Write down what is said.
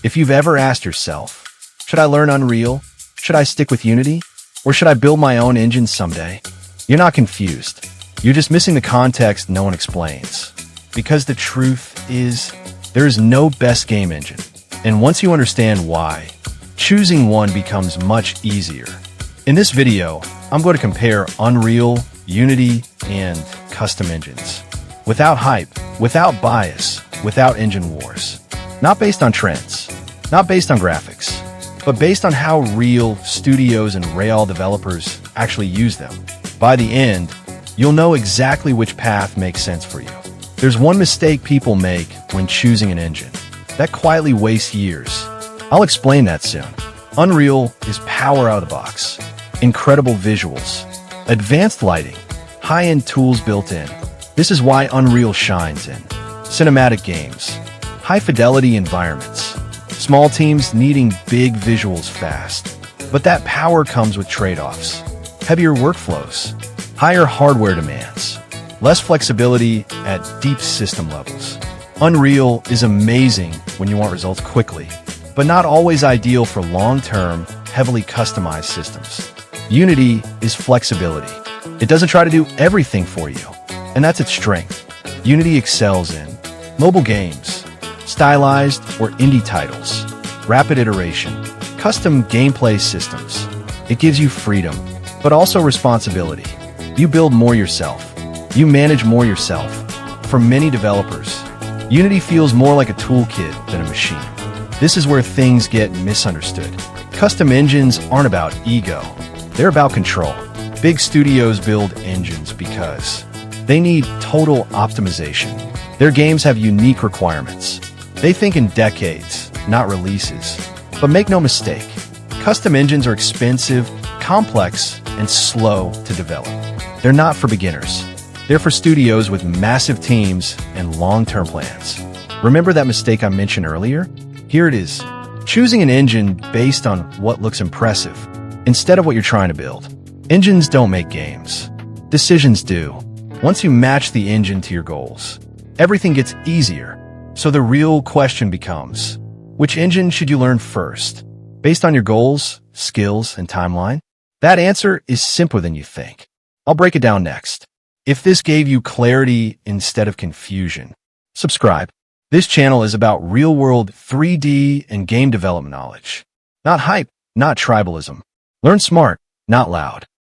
If you've ever asked yourself, should I learn Unreal? Should I stick with Unity? Or should I build my own engine someday? You're not confused. You're just missing the context no one explains. Because the truth is, there is no best game engine. And once you understand why, choosing one becomes much easier. In this video, I'm going to compare Unreal, Unity, and custom engines. Without hype, without bias, without engine wars. Not based on trends, not based on graphics, but based on how real studios and real developers actually use them. By the end, you'll know exactly which path makes sense for you. There's one mistake people make when choosing an engine that quietly wastes years. I'll explain that soon. Unreal is power out of the box, incredible visuals, advanced lighting, high-end tools built in. This is why Unreal shines in cinematic games, high-fidelity environments, small teams needing big visuals fast. But that power comes with trade-offs. Heavier workflows, higher hardware demands, less flexibility at deep system levels. Unreal is amazing when you want results quickly, but not always ideal for long-term, heavily customized systems. Unity is flexibility. It doesn't try to do everything for you, and that's its strength. Unity excels in mobile games, stylized or indie titles, rapid iteration, custom gameplay systems. It gives you freedom, but also responsibility. You build more yourself. You manage more yourself. For many developers, Unity feels more like a toolkit than a machine. This is where things get misunderstood. Custom engines aren't about ego. They're about control. Big studios build engines because they need total optimization. Their games have unique requirements. They think in decades, not releases. But make no mistake, custom engines are expensive, complex, and slow to develop. They're not for beginners. They're for studios with massive teams and long-term plans. Remember that mistake I mentioned earlier? Here it is. Choosing an engine based on what looks impressive, instead of what you're trying to build. Engines don't make games. Decisions do. Once you match the engine to your goals, everything gets easier. So the real question becomes, which engine should you learn first? Based on your goals, skills, and timeline? That answer is simpler than you think. I'll break it down next. If this gave you clarity instead of confusion, subscribe. This channel is about real-world 3D and game development knowledge. Not hype, not tribalism. Learn smart, not loud.